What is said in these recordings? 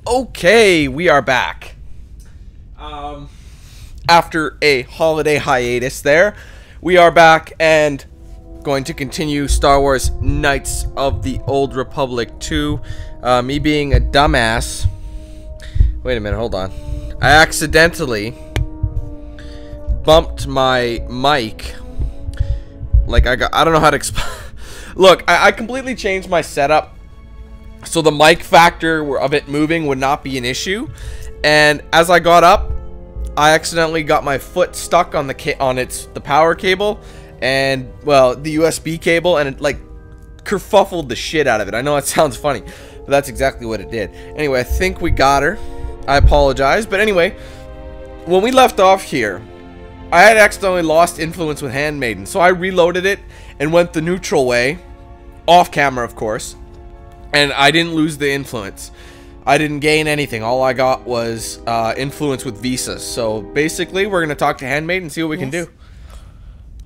Okay, we are back. After a holiday hiatus there, we are back and going to continue Star Wars Knights of the Old Republic 2. Me being a dumbass. Wait a minute, hold on. I accidentally bumped my mic. Like I don't know how to explain. Look, I completely changed my setup so the mic factor of it moving would not be an issue. And as I got up, I accidentally got my foot stuck on the power cable and, well, the USB cable, and it like kerfuffled the shit out of it. I know it sounds funny, but that's exactly what it did. Anyway, I think we got her. I apologize, but anyway, when we left off here, I had accidentally lost influence with Handmaiden, so I reloaded it and went the neutral way, off camera of course, and I didn't lose the influence. I didn't gain anything. All I got was influence with visas. So basically, we're gonna talk to Handmaiden and see what we can do.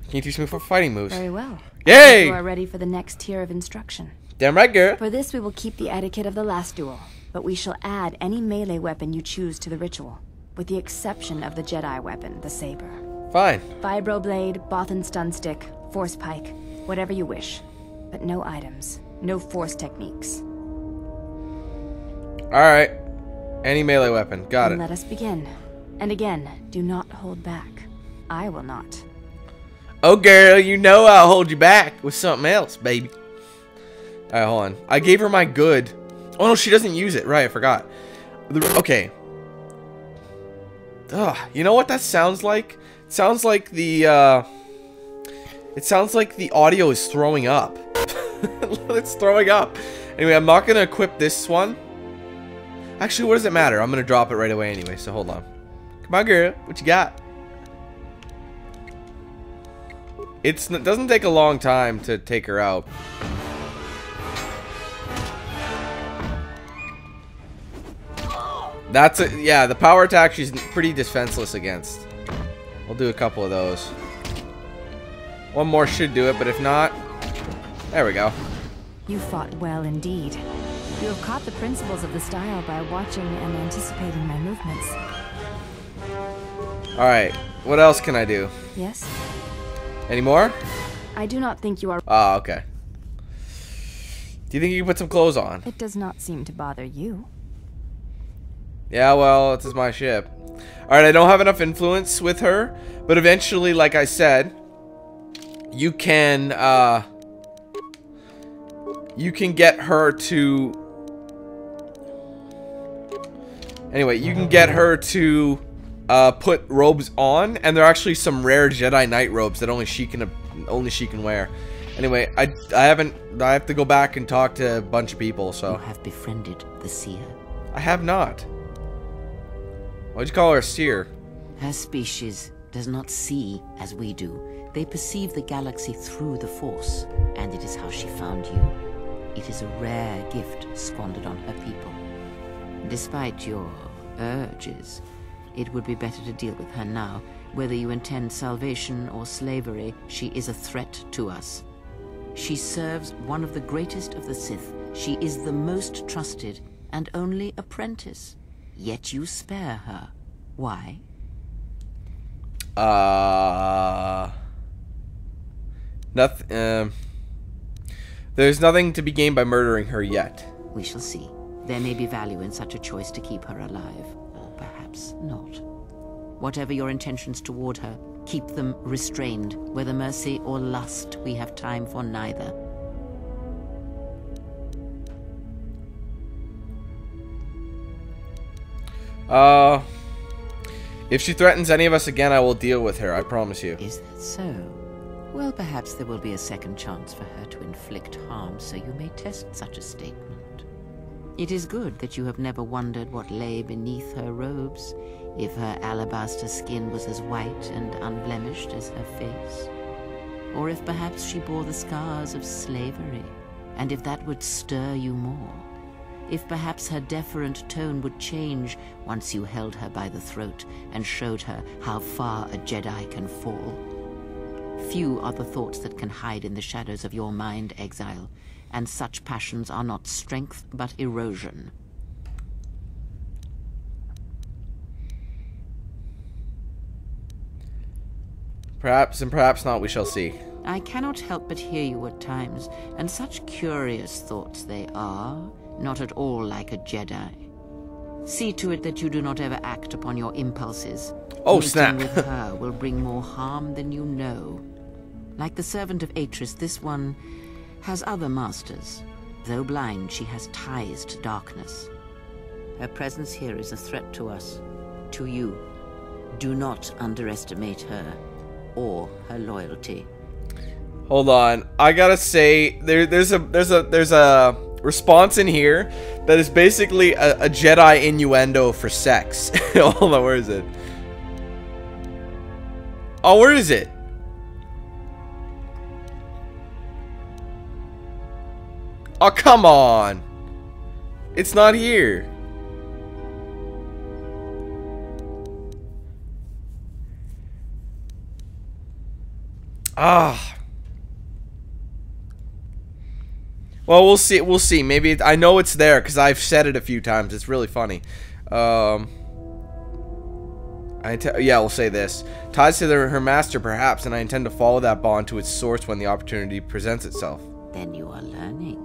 Can you teach me 4 fighting moves? Very well. Yay! You are ready for the next tier of instruction. Damn right, girl. For this, we will keep the etiquette of the last duel, but we shall add any melee weapon you choose to the ritual, with the exception of the Jedi weapon, the saber. Fine. Vibroblade, Bothan stun stick, force pike, whatever you wish, but no items, no force techniques. Alright. Any melee weapon. Got it. Let us begin. And again, do not hold back. I will not. Oh, girl, you know I'll hold you back with something else, baby. Alright, hold on. I gave her my good. Oh, no, she doesn't use it. Right, I forgot. Okay. Ugh, you know what that sounds like? It sounds like the, It sounds like the audio is throwing up. It's throwing up. Anyway, I'm not going to equip this one. Actually, what does it matter? I'm going to drop it right away anyway, so hold on. Come on, girl. What you got? It doesn't take a long time to take her out. That's it. Yeah, the power attack she's pretty defenseless against. We'll do a couple of those. One more should do it, but if not... There we go. You fought well indeed. You have caught the principles of the style by watching and anticipating my movements. Alright, what else can I do? Yes? Any more? I do not think you are... Oh, okay. Do you think you can put some clothes on? It does not seem to bother you. Yeah, well, this is my ship. Alright, I don't have enough influence with her, but eventually, like I said, you can get her to... Anyway, you can get her to put robes on, and there are actually some rare Jedi Knight robes that only she can wear. Anyway, I have to go back and talk to a bunch of people. So you have befriended the seer. I have not. Why'd you call her a seer? Her species does not see as we do. They perceive the galaxy through the Force, and it is how she found you. It is a rare gift squandered on her people. Despite your urges, it would be better to deal with her now. Whether you intend salvation or slavery, she is a threat to us. She serves one of the greatest of the Sith. She is the most trusted and only apprentice. Yet you spare her. Why? Nothing. There's nothing to be gained by murdering her yet. We shall see. There may be value in such a choice to keep her alive, or perhaps not. Whatever your intentions toward her, keep them restrained. Whether mercy or lust, we have time for neither. If she threatens any of us again, I will deal with her, I promise you. Is that so? Well, perhaps there will be a second chance for her to inflict harm, so you may test such a statement. It is good that you have never wondered what lay beneath her robes, if her alabaster skin was as white and unblemished as her face, or if perhaps she bore the scars of slavery, and if that would stir you more, if perhaps her deferent tone would change once you held her by the throat and showed her how far a Jedi can fall. Few are the thoughts that can hide in the shadows of your mind, exile, and such passions are not strength but erosion. Perhaps and perhaps not, we shall see. I cannot help but hear you at times, and such curious thoughts they are, not at all like a Jedi. See to it that you do not ever act upon your impulses. Oh, Meeting snap. with her will bring more harm than you know. Like the servant of Atris, this one has other masters. Though blind, she has ties to darkness. Her presence here is a threat to us, to you. Do not underestimate her or her loyalty. Hold on, I gotta say there's a response in here that is basically a Jedi innuendo for sex. Hold on, where is it? Oh, where is it? Oh, come on. It's not here. Ah. Well, we'll see. We'll see. Maybe I know it's there because I've said it a few times. It's really funny. Yeah, we'll say this. Ties to her master, perhaps, and I intend to follow that bond to its source when the opportunity presents itself. Then you are learning.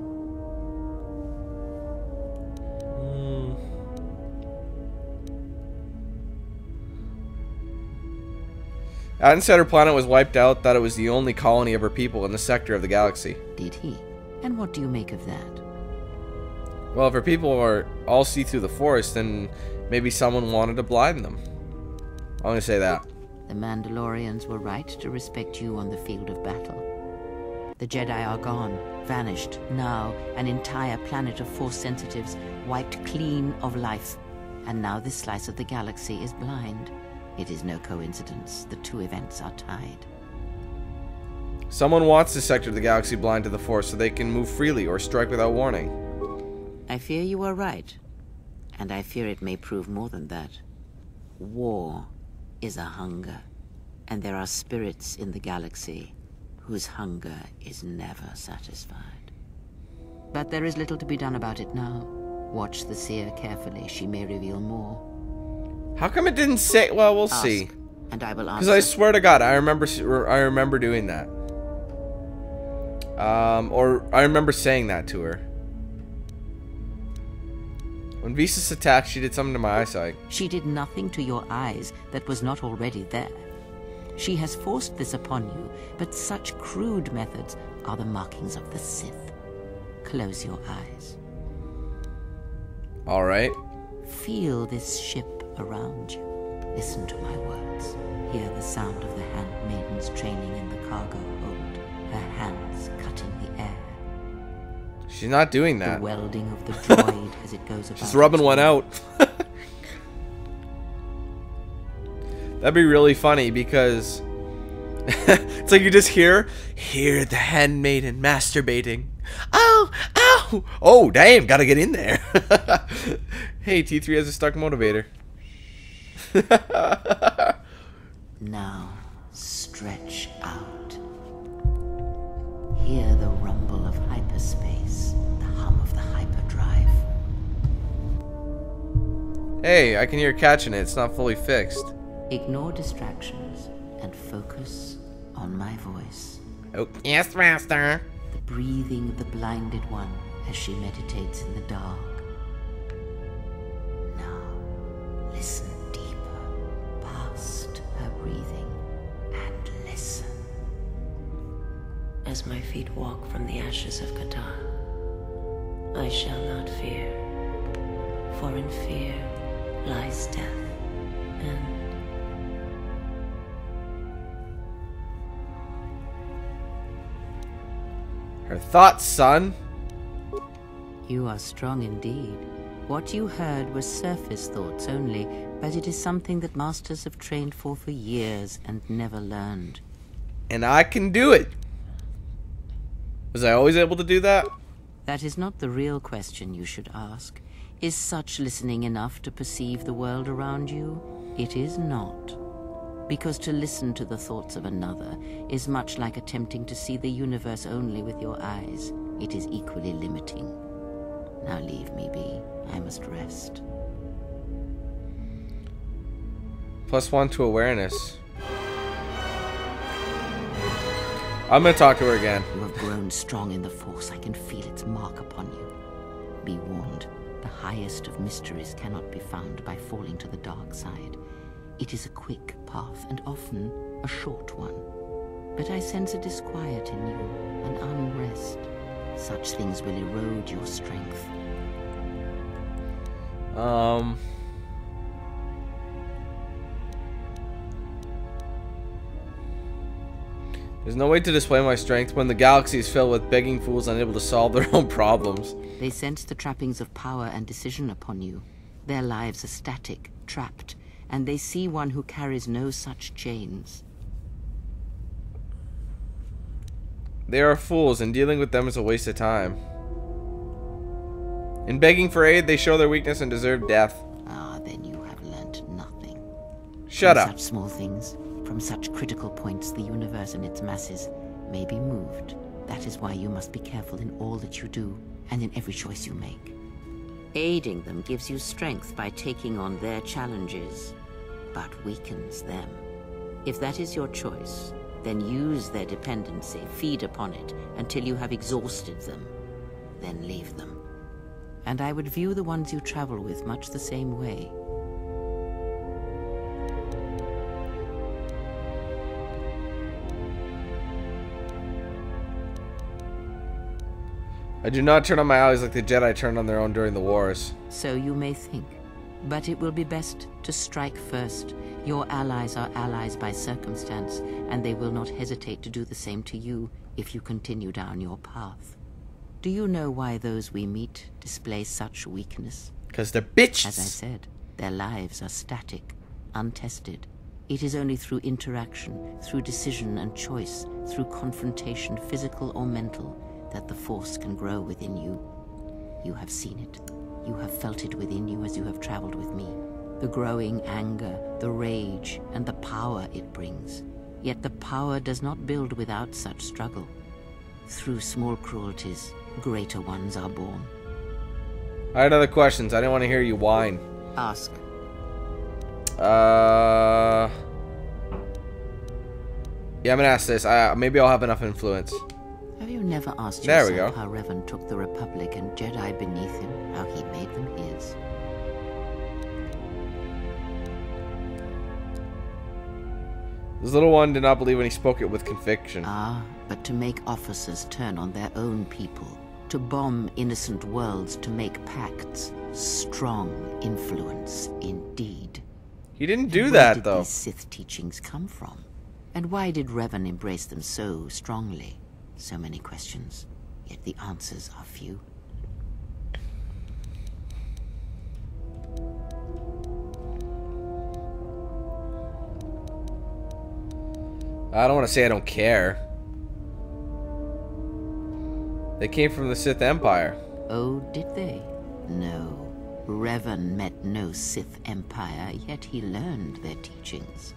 Aden said her planet was wiped out, that it was the only colony of her people in the sector of the galaxy. Did he? And what do you make of that? Well, if her people are all see through the forest, then maybe someone wanted to blind them. I'm gonna say that. The Mandalorians were right to respect you on the field of battle. The Jedi are gone, vanished. Now, an entire planet of Force sensitives wiped clean of life. And now this slice of the galaxy is blind. It is no coincidence. The two events are tied. Someone wants this sector of the galaxy blind to the Force so they can move freely or strike without warning. I fear you are right. And I fear it may prove more than that. War is a hunger. And there are spirits in the galaxy whose hunger is never satisfied. But there is little to be done about it now. Watch the seer carefully. She may reveal more. How come it didn't say? Well, we'll Ask, see. and I will answer. Because I swear to God, I remember doing that. Or I remember saying that to her. When Visas attacked, she did something to my eyesight. She did nothing to your eyes that was not already there. She has forced this upon you, but such crude methods are the markings of the Sith. Close your eyes. All right. Feel this ship around you. Listen to my words. Hear the sound of the handmaidens training in the cargo hold. Her hands cutting the air. She's not doing that. The welding of the droid as it goes about. She's rubbing one out. That'd be really funny because it's like you just hear the handmaiden masturbating. Oh, ow! Oh, damn! Gotta get in there. Hey, T3 has a stuck motivator. Now, stretch out. Hear the rumble of hyperspace, the hum of the hyperdrive. Hey, I can hear catching it. It's not fully fixed. Ignore distractions and focus on my voice. Oh, yes, master. The breathing of the blinded one as she meditates in the dark. Now, listen deeper, past her breathing, and listen. As my feet walk from the ashes of Qatar, I shall not fear, for in fear lies death, and Her thoughts, son. You are strong indeed. What you heard was surface thoughts only, but it is something that masters have trained for years and never learned. And I can do it. Was I always able to do that? That is not the real question you should ask. Is such listening enough to perceive the world around you? It is not. Because to listen to the thoughts of another is much like attempting to see the universe only with your eyes. It is equally limiting. Now leave me be. I must rest. +1 to awareness. I'm gonna talk to her again. You have grown strong in the Force. I can feel its mark upon you. Be warned, the highest of mysteries cannot be found by falling to the dark side. It is a quick path, and often a short one. But I sense a disquiet in you, an unrest. Such things will erode your strength. There's no way to display my strength when the galaxy is filled with begging fools unable to solve their own problems. They sense the trappings of power and decision upon you. Their lives are static, trapped, and they see one who carries no such chains. They are fools, and dealing with them is a waste of time. In begging for aid, they show their weakness and deserve death. Ah, then you have learnt nothing. Shut up. From such small things, from such critical points, the universe and its masses may be moved. That is why you must be careful in all that you do, and in every choice you make. Aiding them gives you strength by taking on their challenges, but weakens them. If that is your choice, then use their dependency, feed upon it, until you have exhausted them. Then leave them. And I would view the ones you travel with much the same way. I do not turn on my allies like the Jedi turned on their own during the wars. So you may think, but it will be best to strike first. Your allies are allies by circumstance, and they will not hesitate to do the same to you if you continue down your path. Do you know why those we meet display such weakness? Because they're bitches. As I said, their lives are static, untested. It is only through interaction, through decision and choice, through confrontation, physical or mental, that the Force can grow within you. You have seen it. You have felt it within you as you have traveled with me. The growing anger, the rage, and the power it brings. Yet the power does not build without such struggle. Through small cruelties, greater ones are born. I had other questions. I didn't want to hear you whine. Ask. Yeah, I'm gonna ask this. Maybe I'll have enough influence. Have you never asked There we yourself go. how Revan took the Republic and Jedi beneath him, how he made them his? This little one did not believe when he spoke it with conviction. Ah, but to make officers turn on their own people, to bomb innocent worlds, to make pacts, strong influence indeed. He didn't do Where that, did though. these Sith teachings come from? And why did Revan embrace them so strongly? So many questions, yet the answers are few. I don't want to say I don't care. They came from the Sith Empire. Oh, did they? No. Revan met no Sith Empire, yet he learned their teachings.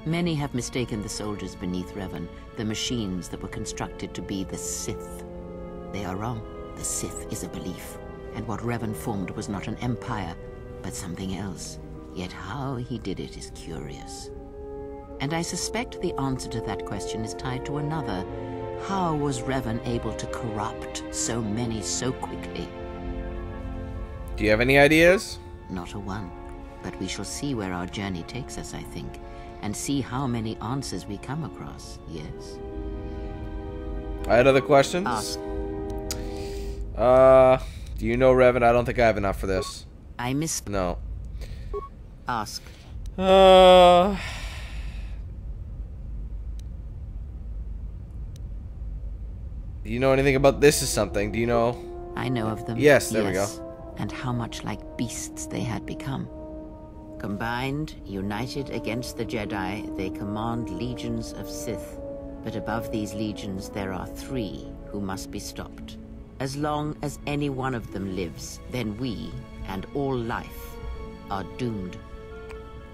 Many have mistaken the soldiers beneath Revan, the machines that were constructed to be the Sith. They are wrong. The Sith is a belief, and what Revan formed was not an empire, but something else. Yet how he did it is curious. And I suspect the answer to that question is tied to another. How was Revan able to corrupt so many so quickly? Do you have any ideas? Not a one. But we shall see where our journey takes us, I think, and see how many answers we come across, yes. I had other questions. Ask. Do you know Revan? I don't think I have enough for this. I miss... No. Ask. Do you know anything about this is something? Do you know? I know of them. Yes, there we go. And how much like beasts they had become. Combined, united against the Jedi, they command legions of Sith. But above these legions, there are 3 who must be stopped. As long as any one of them lives, then we, and all life, are doomed.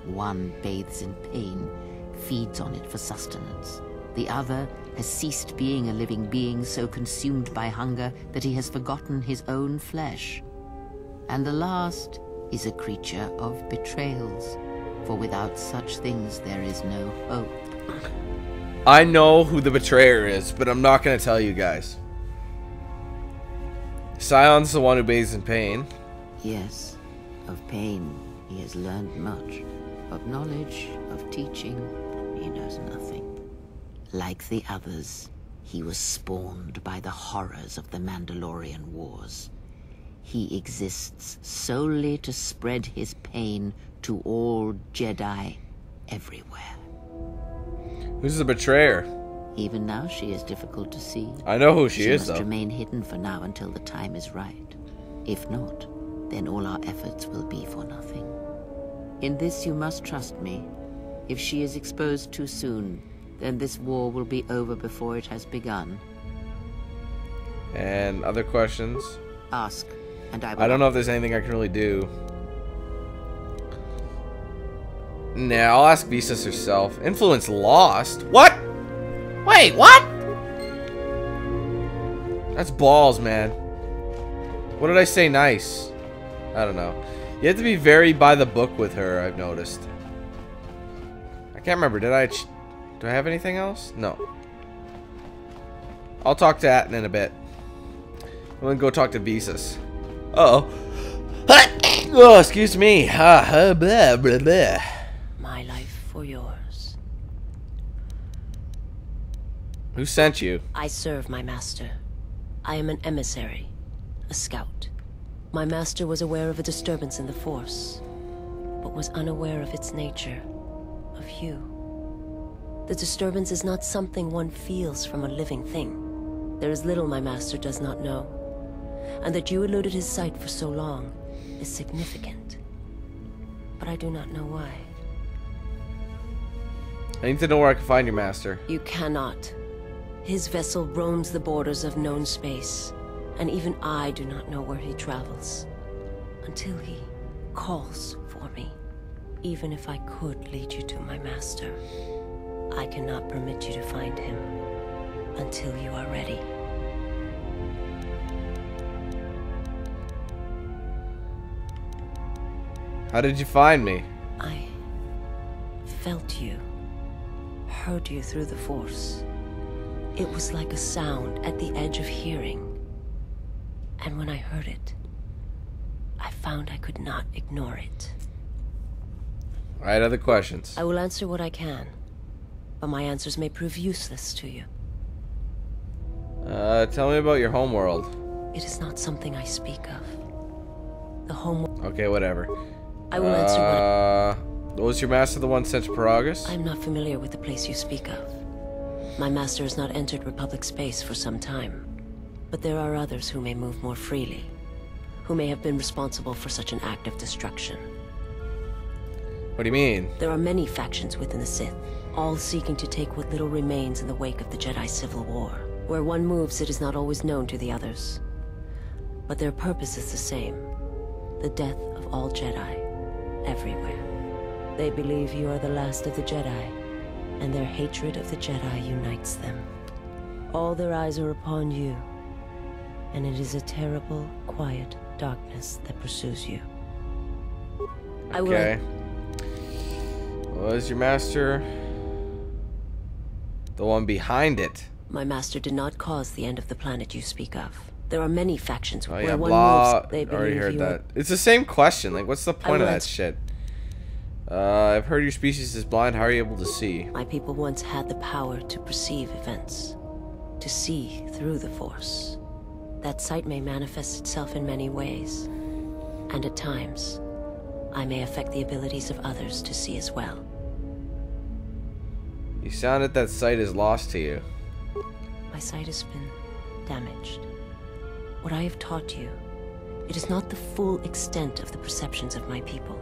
One bathes in pain, feeds on it for sustenance. The other has ceased being a living being, so consumed by hunger that he has forgotten his own flesh. And the last is a creature of betrayals, for without such things there is no hope. I know who the betrayer is, but I'm not going to tell you guys. Sion's the one who bathes in pain. Yes, of pain he has learned much. Of knowledge, of teaching, he knows nothing. Like the others, he was spawned by the horrors of the Mandalorian Wars. He exists solely to spread his pain to all Jedi everywhere. Who's the betrayer? Even now she is difficult to see. I know who she is, must though. remain hidden for now until the time is right. If not, then all our efforts will be for nothing. In this you must trust me. If she is exposed too soon, then this war will be over before it has begun. And other questions? Ask, and I will... I don't know if there's anything I can really do. Nah, I'll ask Visas herself. Influence lost? What? Wait, what? That's balls, man. What did I say nice? I don't know. You have to be very by the book with her, I've noticed. I can't remember. Did I... Do I have anything else? No. I'll talk to Atten in a bit. I'm gonna go talk to Visas. Uh-oh. Oh, excuse me. Blah, blah, blah. My life for yours. Who sent you? I serve my master. I am an emissary, a scout. My master was aware of a disturbance in the Force, but was unaware of its nature, of you. The disturbance is not something one feels from a living thing. There is little my master does not know, and that you eluded his sight for so long is significant. But I do not know why. I need to know where I can find your master. You cannot. His vessel roams the borders of known space, and even I do not know where he travels. Until he calls for me. Even if I could lead you to my master, I cannot permit you to find him until you are ready. How did you find me? I felt you, heard you through the Force. It was like a sound at the edge of hearing. And when I heard it, I found I could not ignore it. Alright, other questions? I will answer what I can, but my answers may prove useless to you. Tell me about your homeworld. It is not something I speak of. The home... Okay, whatever. I will answer what... Was your master the one sent to Paragus? I am not familiar with the place you speak of. My master has not entered Republic space for some time. But there are others who may move more freely, who may have been responsible for such an act of destruction. What do you mean? There are many factions within the Sith, all seeking to take what little remains in the wake of the Jedi Civil War. Where one moves, it is not always known to the others. But their purpose is the same. The death of all Jedi, everywhere. They believe you are the last of the Jedi, and their hatred of the Jedi unites them. All their eyes are upon you, and it is a terrible, quiet darkness that pursues you. Okay. Was your master the one behind it? My master did not cause the end of the planet you speak of. There are many factions Oh where yeah, one blah. moves, they Already believe heard you that. are... It's the same question. Like, what's the point of that answer. shit? I've heard your species is blind. How are you able to see? My people once had the power to perceive events, to see through the Force. That sight may manifest itself in many ways, and at times, I may affect the abilities of others to see as well. You sounded that sight is lost to you. My sight has been damaged. What I have taught you, it is not the full extent of the perceptions of my people.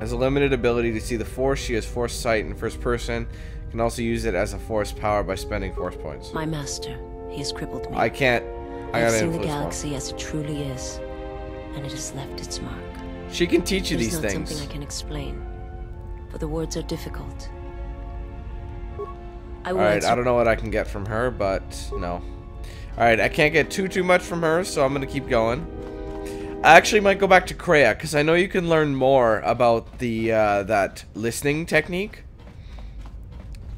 Has a limited ability to see the Force. She has Force sight in first person. Can also use it as a Force power by spending Force points. My master, he has crippled me. I can't. I have gotta seen the influence galaxy as it truly is, and it has left its mark. She can teach you It is these not things. something I can explain, for the words are difficult. I will Alright, answer. I don't know what I can get from her, but no. Alright, I can't get too much from her, so I'm gonna keep going. I actually might go back to Kreia, because I know you can learn more about the that listening technique.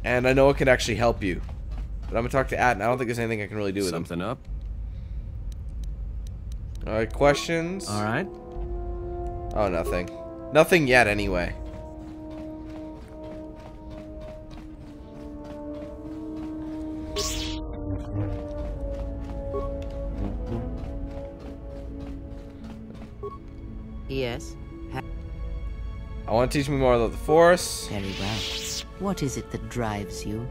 And I know it can actually help you. But I'm gonna talk to Atten. I don't think there's anything I can really do with him. Something up? Alright, questions? Alright. Oh, nothing. Nothing yet, anyway. Yes? I want to teach me more about the Force. Very well. What is it that drives you?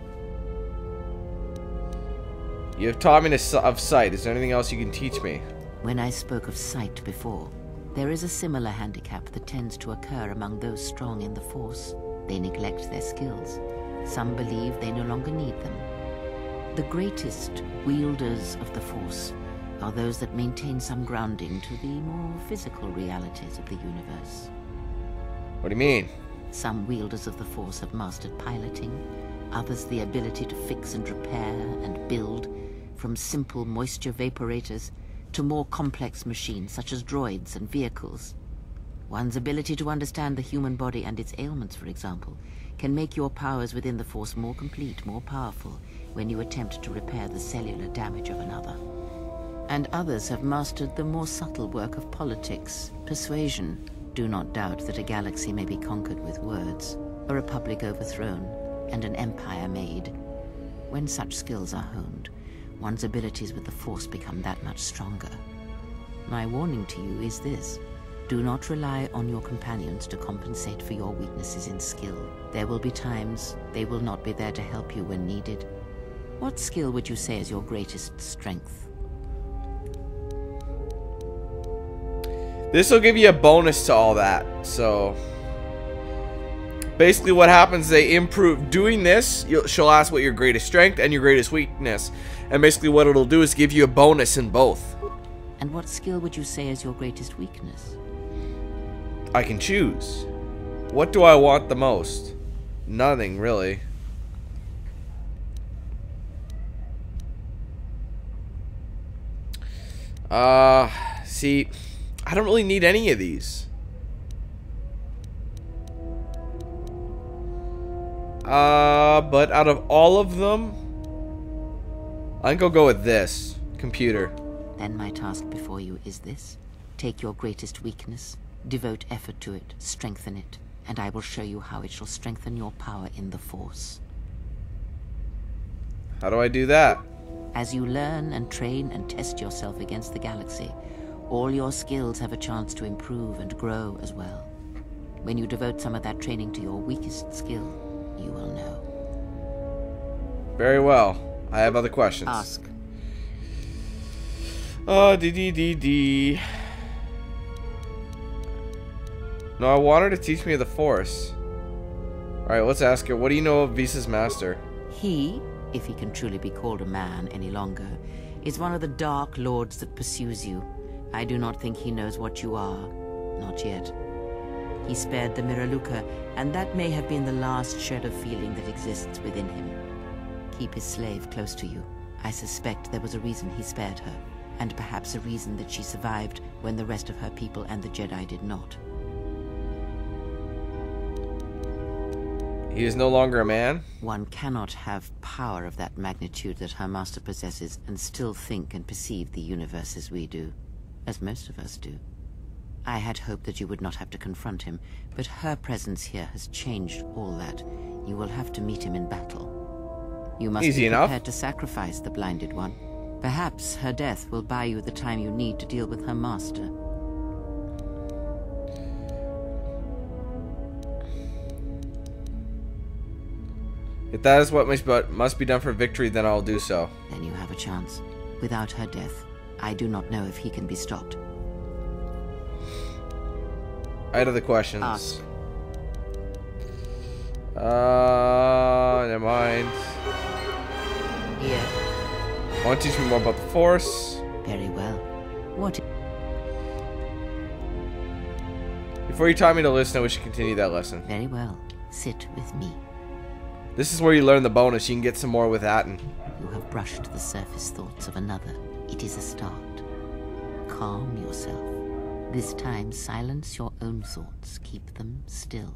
You have taught me of sight. Is there anything else you can teach me? When I spoke of sight before, there is a similar handicap that tends to occur among those strong in the Force. They neglect their skills. Some believe they no longer need them. The greatest wielders of the Force are those that maintain some grounding to the more physical realities of the universe. What do you mean? Some wielders of the Force have mastered piloting, others the ability to fix and repair and build, from simple moisture vaporators to more complex machines such as droids and vehicles. One's ability to understand the human body and its ailments, for example, can make your powers within the Force more complete, more powerful, when you attempt to repair the cellular damage of another. And others have mastered the more subtle work of politics, persuasion. Do not doubt that a galaxy may be conquered with words, a republic overthrown, and an empire made. When such skills are honed, one's abilities with the Force become that much stronger. My warning to you is this: do not rely on your companions to compensate for your weaknesses in skill. There will be times they will not be there to help you when needed. What skill would you say is your greatest strength? This will give you a bonus to all that. So basically what happens, they improve doing this. She'll ask what your greatest strength and your greatest weakness, and basically what it'll do is give you a bonus in both. And what skill would you say is your greatest weakness? I can choose. What do I want the most? Nothing, really. See, I don't really need any of these. But out of all of them, I think I'll go with this. Computer. Then my task before you is this. Take your greatest weakness, devote effort to it, strengthen it, and I will show you how it shall strengthen your power in the Force. How do I do that? As you learn and train and test yourself against the galaxy, all your skills have a chance to improve and grow as well. When you devote some of that training to your weakest skill, you will know. Very well. I have other questions. Ask. D. No, I want her to teach me the Force. Alright, let's ask her. What do you know of Visa's master? He, if he can truly be called a man any longer, is one of the Dark Lords that pursues you. I do not think he knows what you are. Not yet. He spared the Miraluka, and that may have been the last shred of feeling that exists within him. Keep his slave close to you. I suspect there was a reason he spared her, and perhaps a reason that she survived when the rest of her people and the Jedi did not. He is no longer a man? One cannot have power of that magnitude that her master possesses and still think and perceive the universe as we do. As most of us do. I had hoped that you would not have to confront him, but her presence here has changed all that. You will have to meet him in battle. You must be prepared to sacrifice the blinded one. Perhaps her death will buy you the time you need to deal with her master. If that is what must be done for victory, then I'll do so. Then you have a chance. Without her death, I do not know if he can be stopped. I had other questions. Ask. Never mind. Here. Want to teach me more about the Force? Very well. What? Before you taught me to listen, we should continue that lesson. Very well. Sit with me. This is where you learn the bonus. You can get some more with Atten. You have brushed the surface thoughts of another. It is a start. Calm yourself. This time, silence your own thoughts. Keep them still.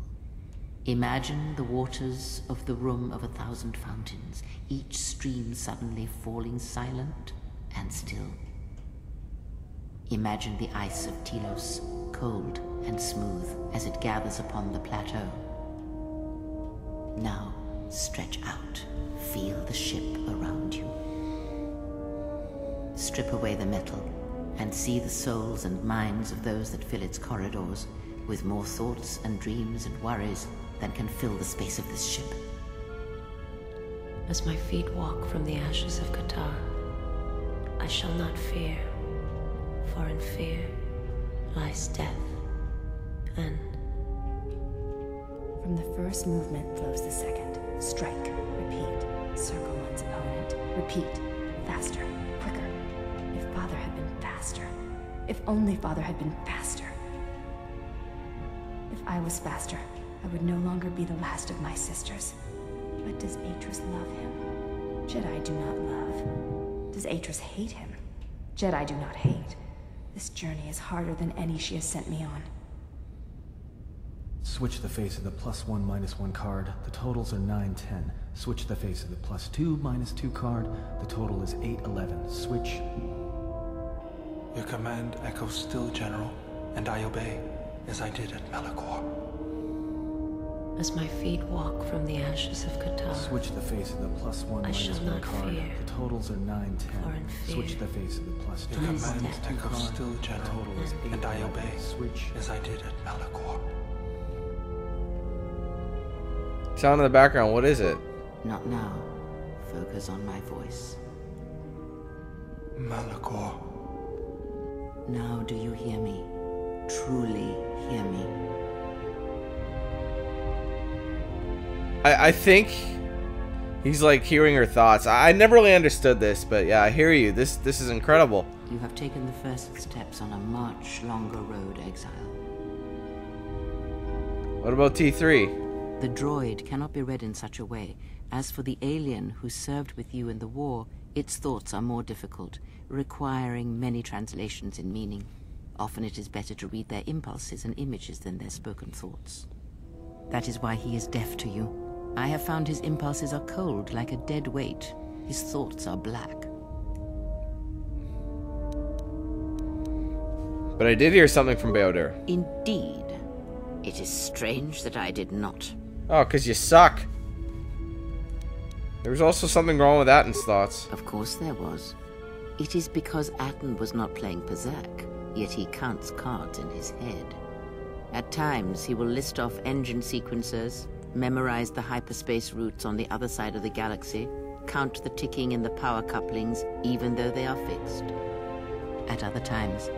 Imagine the waters of the Room of 1,000 Fountains, each stream suddenly falling silent and still. Imagine the ice of Telos, cold and smooth as it gathers upon the plateau. Now, stretch out. Feel the ship around you. Strip away the metal and see the souls and minds of those that fill its corridors with more thoughts and dreams and worries than can fill the space of this ship. As my feet walk from the ashes of Qatar, I shall not fear, for in fear lies death, and... From the first movement flows the second. Strike, repeat, circle one's opponent, repeat, faster, quicker. If Father had been faster. If only Father had been faster. If I was faster, I would no longer be the last of my sisters. But does Atris love him? Jedi do not love. Does Atris hate him? Jedi do not hate. This journey is harder than any she has sent me on. Switch the face of the +1 -1 card. The totals are 9, 10. Switch the face of the +2 -2 card. The total is 8, 11. Switch. Your command echoes still, General, and I obey, as I did at Malachor. As my feet walk from the ashes of Qatar, Switch the face of the +1 I shall -1 not card. fear, The totals are 9, for 10. in fear Switch the face of the +2 Your command death. -2 echoes card. still, The General, total is 8, and I 11. obey, Switch. as I did at Malachor. Sound in the background, what is it? Not now. Focus on my voice. Malachor. Now do you hear me? Truly hear me? I think he's like hearing her thoughts. I never really understood this, but yeah, I hear you. This is incredible. You have taken the first steps on a much longer road, exile. What about T3? The droid cannot be read in such a way. As for the alien who served with you in the war, its thoughts are more difficult, requiring many translations in meaning. Often it is better to read their impulses and images than their spoken thoughts. That is why he is deaf to you. I have found his impulses are cold, like a dead weight. His thoughts are black. But I did hear something from Beodur. Indeed. It is strange that I did not. Oh, 'cause you suck. There was also something wrong with Atton's thoughts. Of course there was. It is because Atton was not playing Berserk, yet he counts cards in his head. At times, he will list off engine sequencers, memorize the hyperspace routes on the other side of the galaxy, count the ticking in the power couplings, even though they are fixed. At other times,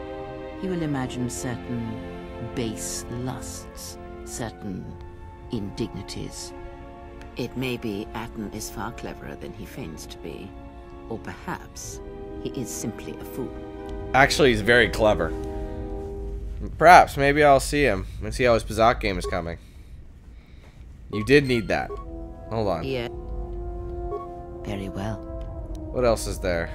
he will imagine certain base lusts, certain indignities. It may be Atton is far cleverer than he feigns to be, or perhaps he is simply a fool. Actually, he's very clever. Perhaps, maybe I'll see him and see how his Pazak game is coming. You did need that. Hold on. Yeah. Very well. What else is there?